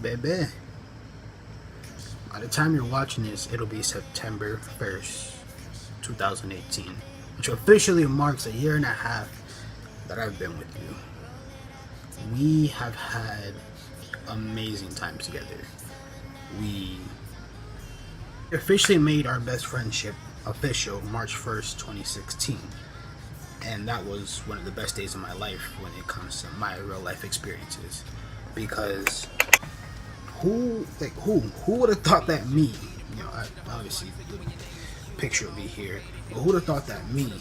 Bebe. By the time you're watching this, it'll be September 1st, 2018, which officially marks a year and a half that I've been with you. We have had amazing times together. We officially made our best friendship official March 1st, 2016. And that was one of the best days of my life when it comes to my real life experiences. Because who would have thought that me, obviously the picture would be here, but who would have thought that me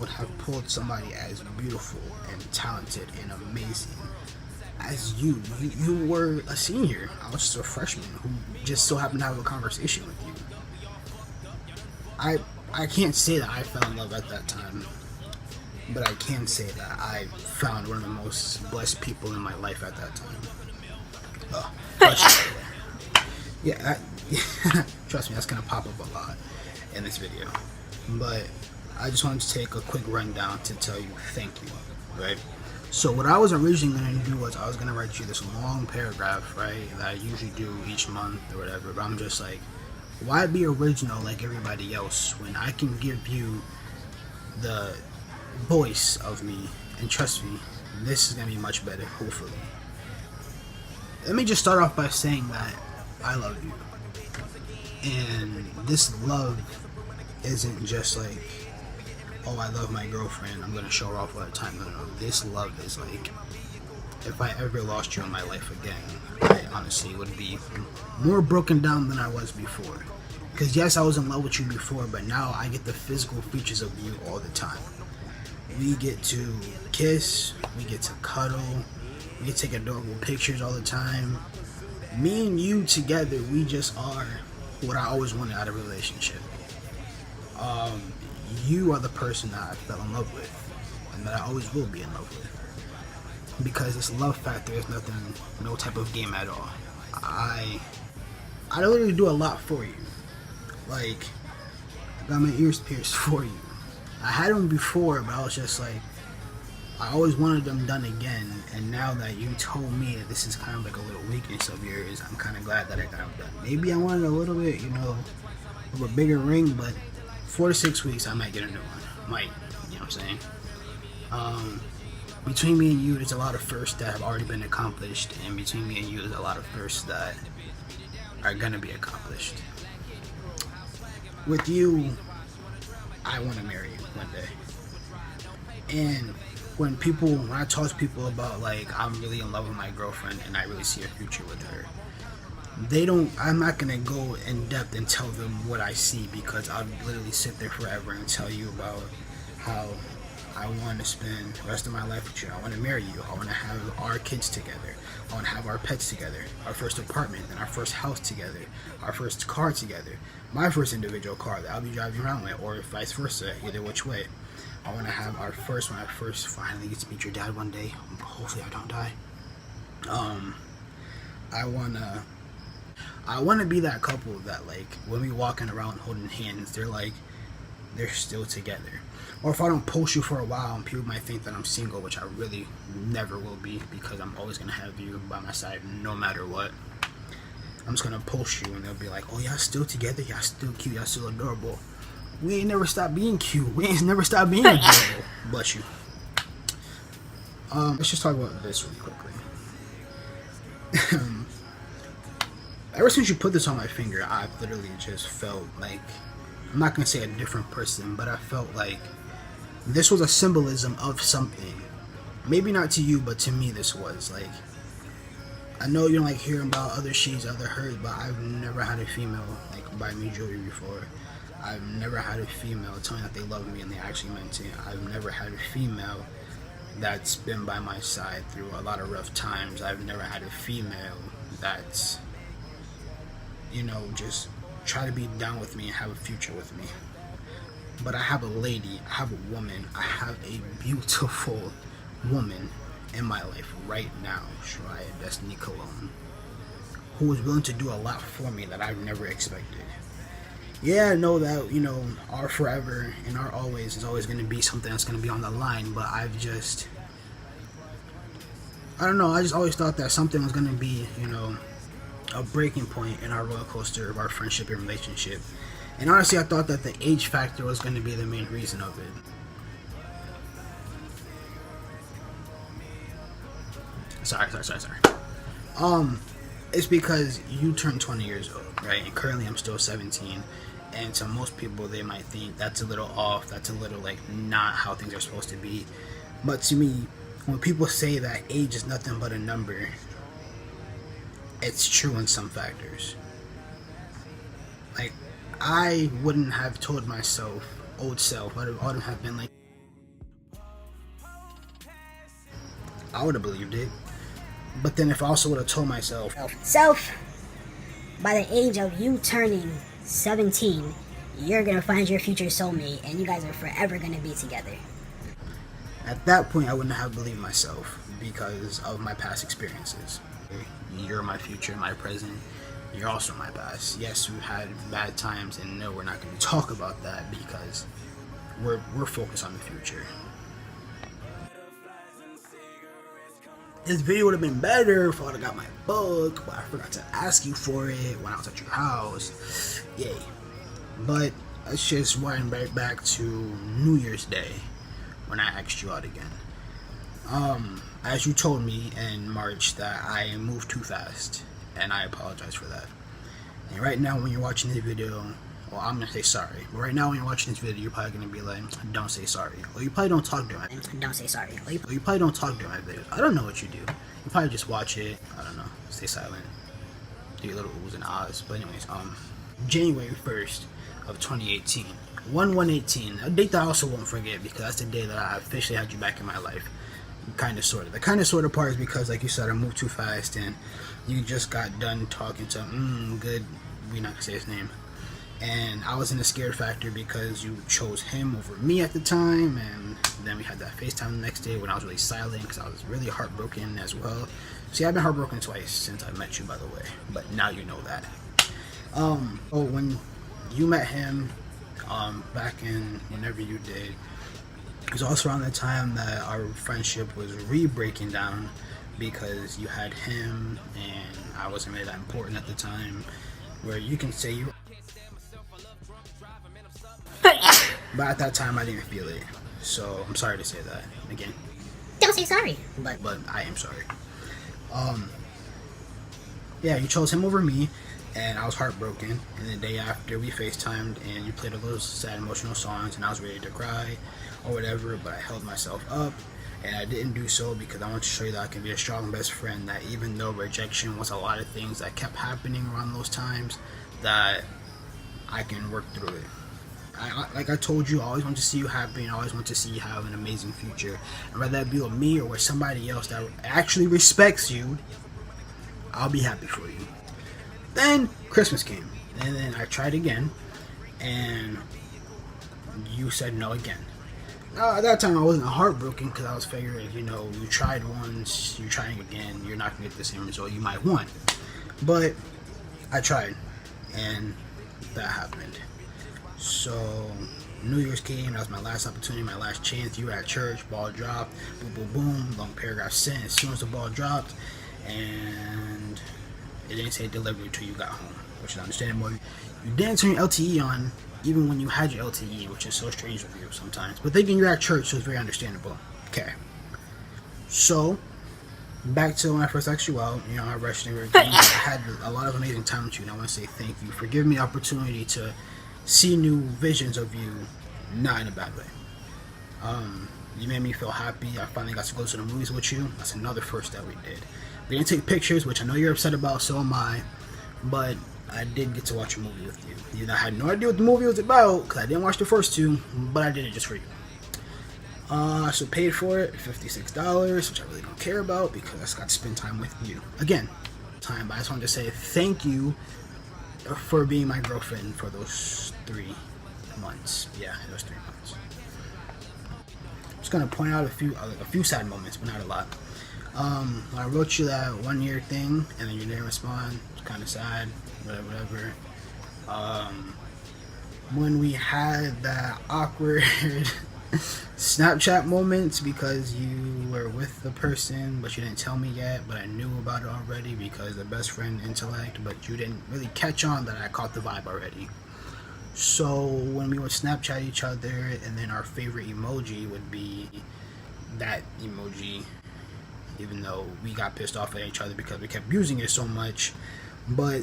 would have pulled somebody as beautiful and talented and amazing as you. You were a senior. I was just a freshman who just so happened to have a conversation with you. I can't say that I fell in love at that time, but I can say that I found one of the most blessed people in my life at that time. Yeah, trust me, that's gonna pop up a lot in this video. But I just wanted to take a quick rundown to tell you thank you, right? So what I was originally going to do was I was going to write you this long paragraph, right, that I usually do each month or whatever, but I'm just like, why be original like everybody else when I can give you the voice of me, and trust me, this is going to be much better, hopefully. Let me just start off by saying that I love you. And this love isn't just like, oh, I love my girlfriend, I'm gonna show her off all the time. No. This love is like, if I ever lost you in my life again, I honestly would be more broken down than I was before. Because yes, I was in love with you before, but now I get the physical features of you all the time. We get to kiss, we get to cuddle, we get to take adorable pictures all the time. Me and you together, we just are what I always wanted out of a relationship. You are the person that I fell in love with, and that I always will be in love with. Because this love factor is nothing, no type of game at all. I literally do a lot for you. Like, I got my ears pierced for you. I had them before, but I was just like, I always wanted them done again. And now that you told me that this is kind of like a little weakness of yours, I'm kind of glad that I got them done. Maybe I wanted a little bit, of a bigger ring, but 4 to 6 weeks, I might get a new one. Might, you know what I'm saying? Between me and you, there's a lot of firsts that have already been accomplished, and between me and you, there's a lot of firsts that are gonna be accomplished. With you, I want to marry you one day. And when I talk to people about like, I'm really in love with my girlfriend and I really see a future with her, I'm not gonna go in depth and tell them what I see, because I'll literally sit there forever and tell you about how I want to spend the rest of my life with you. I want to marry you. I want to have our kids together. I want to have our pets together. Our first apartment and our first house together. Our first car together. My first individual car that I'll be driving around with, or vice versa, either which way. I want to have when I first finally get to meet your dad one day. Hopefully I don't die. I want to be that couple that, like, when we walking around holding hands, they're still together. Or if I don't post you for a while and people might think that I'm single, which I really never will be, because I'm always going to have you by my side no matter what. I'm just going to post you and they'll be like, oh, y'all still together? Y'all still cute? Y'all still adorable? We ain't never stopped being cute. We ain't never stopped being adorable. Bless you. Let's just talk about this really quickly. Ever since you put this on my finger, I've literally just felt like, I'm not going to say a different person, but I felt like this was a symbolism of something. Maybe not to you, but to me this was. Like, I know you don't like hearing about other she's, other hers, but I've never had a female, like, buy me jewelry before. I've never had a female tell me that they love me and they actually meant it. I've never had a female that's been by my side through a lot of rough times. I've never had a female that's, just try to be down with me and have a future with me. But I have a lady, I have a woman, I have a beautiful woman in my life right now, Shreya Destiny Cologne, who is willing to do a lot for me that I've never expected. Yeah, I know that, our forever and our always is always going to be something that's going to be on the line, but I don't know, I just always thought that something was gonna be, a breaking point in our roller coaster of our friendship and relationship. And honestly, I thought that the age factor was gonna be the main reason of it. Sorry. It's because you turned 20 years old, right? And currently I'm still 17. And to most people, they might think that's a little off, that's a little like not how things are supposed to be. But to me, when people say that age is nothing but a number, it's true in some factors. Like, I wouldn't have told myself, old self, I wouldn't have been like, I would have believed it. But then if I also would have told myself, Self, by the age of you turning 17, you're gonna find your future soulmate and you guys are forever gonna be together. At that point, I wouldn't have believed myself because of my past experiences. You're my future, my present. You're also my past. Yes, we've had bad times, and no, we're not going to talk about that because we're focused on the future. This video would have been better if I would have got my book, but I forgot to ask you for it when I was at your house. Yay. But let's just wind right back to New Year's Day when I asked you out again. As you told me in March that I moved too fast, and I apologize for that. And right now when you're watching this video, well, I'm gonna say sorry, but right now when you're watching this video, you're probably gonna be like, don't say sorry. Or you probably don't talk during my videos. Don't say sorry. Or you probably don't talk during my videos. I don't know what you do. You probably just watch it, I don't know, stay silent, do your little oohs and ahs. But anyways, January 1st of 2018, 1/1/18, a date that I also won't forget because that's the day that I officially had you back in my life. Kind of, sort of. The kind of, sort of part is because, like you said, I moved too fast, and you just got done talking to, good, we're not gonna say his name. And I was in a scared factor because you chose him over me at the time, and then we had that FaceTime the next day when I was really silent because I was really heartbroken as well. See, I've been heartbroken twice since I met you, by the way, but now you know that. When you met him, back in whenever you did, it was also around the time that our friendship was re-breaking down because you had him and I wasn't really that important at the time, where you can say you, but at that time I didn't feel it, so I'm sorry to say that again. Don't say sorry. But I am sorry. Yeah, you chose him over me, and I was heartbroken. And the day after, we FaceTimed, and you played a little sad, emotional songs, and I was ready to cry or whatever, but I held myself up, and I didn't do so because I want to show you that I can be a strong best friend, that even though rejection was a lot of things that kept happening around those times, that I can work through it. Like I told you, I always want to see you happy, and I always want to see you have an amazing future. And whether that be with me or with somebody else that actually respects you, I'll be happy for you. Then Christmas came, and then I tried again, and you said no again. At that time, I wasn't heartbroken because I was figuring, you tried once, you're trying again, you're not going to get the same result you might want. But I tried, and that happened. So New Year's came, that was my last opportunity, my last chance. You were at church, ball dropped, boom, boom, boom, long paragraph sent as soon as the ball dropped, and it didn't say delivery until you got home, which is understandable. You didn't turn your LTE on even when you had your LTE, which is so strange with you sometimes. But thinking you're at church, so it's very understandable. Okay. So, back to when I first asked you out, I rushed and everything. I had a lot of amazing time with you, and I want to say thank you for giving me the opportunity to see new visions of you, not in a bad way. You made me feel happy. I finally got to go to the movies with you. That's another first that we did. We didn't take pictures, which I know you're upset about, so am I. But I did get to watch a movie with you. I had no idea what the movie was about, because I didn't watch the first two, but I did it just for you. So paid for it, $56, which I really don't care about, because I just got to spend time with you. Again, but I just wanted to say thank you for being my girlfriend for those 3 months. Yeah, those 3 months. I'm just going to point out a few sad moments, but not a lot. When I wrote you that 1 year thing, and then you didn't respond, it's kind of sad, whatever. When we had that awkward Snapchat moments because you were with the person but you didn't tell me yet, but I knew about it already because the best friend intellect, but you didn't really catch on that I caught the vibe already. So when we would Snapchat each other, and then our favorite emoji would be that emoji, even though we got pissed off at each other because we kept using it so much. But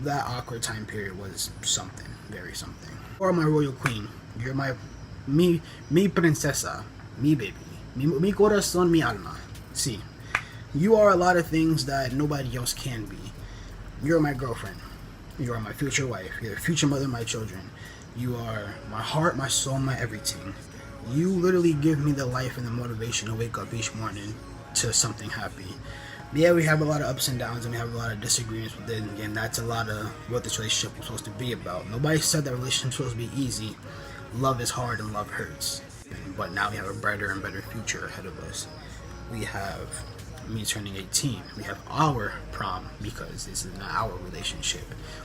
that awkward time period was something, very something. Or my royal queen, you're my mi princesa, mi baby, mi corazón, mi alma. See, you are a lot of things that nobody else can be. You're my girlfriend. You are my future wife. You're the future mother of my children. You are my heart, my soul, my everything. You literally give me the life and the motivation to wake up each morning to something happy. Yeah, we have a lot of ups and downs and we have a lot of disagreements with it. And again, that's a lot of what this relationship was supposed to be about. Nobody said that relationship was supposed to be easy. Love is hard and love hurts. But now we have a brighter and better future ahead of us. We have me turning 18. We have our prom because this is not our relationship.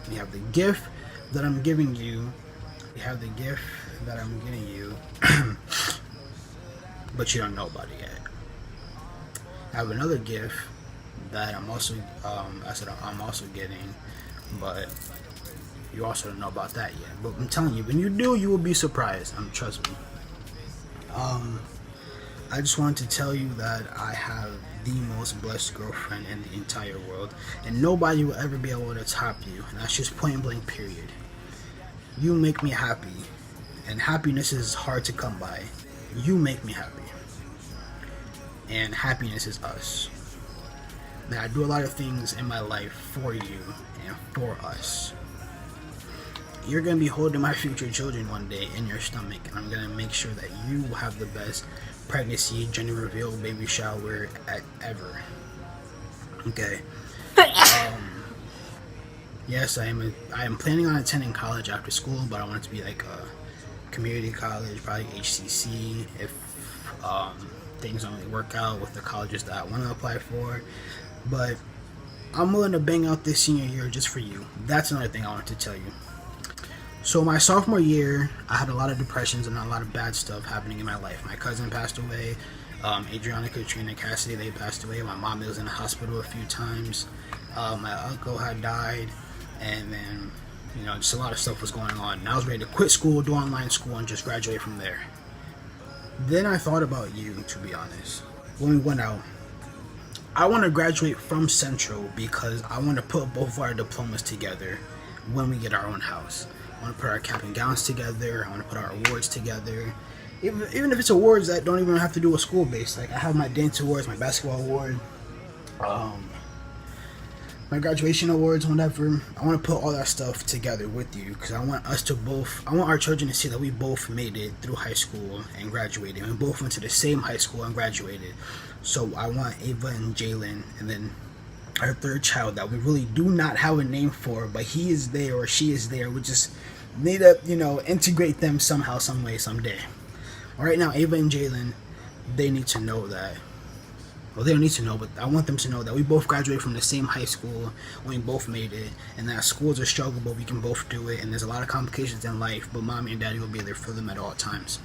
We have the gift that I'm giving you. We have the gift that I'm getting you. But you don't know about it yet. I have another gift that I'm also I'm also getting, but you also don't know about that yet. But I'm telling you, when you do, you will be surprised. Trust me. I just wanted to tell you that I have the most blessed girlfriend in the entire world, and nobody will ever be able to top you. And that's just point blank, period. You make me happy, and happiness is hard to come by. You make me happy, and happiness is us. Now, I do a lot of things in my life for you and for us. You're going to be holding my future children one day in your stomach, and I'm going to make sure that you have the best pregnancy, gender reveal, baby shower ever. Okay. Yes, I am planning on attending college after school, but I want it to be like a community college, probably HCC, if things don't really work out with the colleges that I want to apply for. But I'm willing to bang out this senior year just for you. That's another thing I wanted to tell you. So my sophomore year, I had a lot of depressions and a lot of bad stuff happening in my life. My cousin passed away. Adriana, Katrina, Cassidy, they passed away. My mom was in the hospital a few times. My uncle had died. And then, just a lot of stuff was going on. And I was ready to quit school, do online school, and just graduate from there. Then I thought about you, to be honest. When we went out, I want to graduate from Central because I want to put both of our diplomas together when we get our own house. I want to put our cap and gowns together. I want to put our awards together. Even if it's awards that don't even have to do with school based. Like I have my dance awards, my basketball award, my graduation awards, whatever. I want to put all that stuff together with you because I want our children to see that we both made it through high school and graduated. We both went to the same high school and graduated. So I want Ava and Jalen, and then our third child that we really do not have a name for, but he is there or she is there. We just need to, integrate them somehow, some way, someday. Right now, Ava and Jalen, they need to know that. Well, they don't need to know, but I want them to know that we both graduated from the same high school, and we both made it, and that school's a struggle, but we can both do it, and there's a lot of complications in life, but mommy and daddy will be there for them at all times.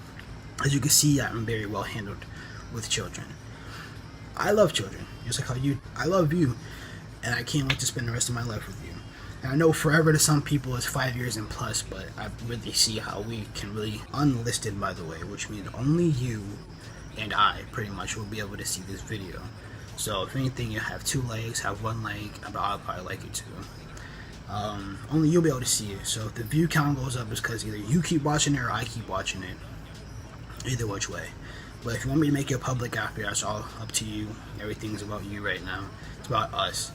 As you can see, I'm very well handled with children. I love children, just like how I love you, and I can't wait to spend the rest of my life with you. And I know forever to some people is 5 years and plus, but I really see how we can really, unlisted by the way, which means only you and I pretty much will be able to see this video. So if anything, you have 2 legs, have 1 leg, I'll probably like it too. Only you'll be able to see it. So if the view count goes up, it's because either you keep watching it or I keep watching it. Either which way. But if you want me to make it public after, that's all up to you. Everything's about you right now. It's about us.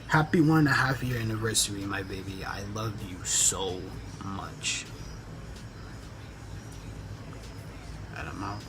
Happy 1.5 year anniversary, my baby. I love you so much. And I'm out.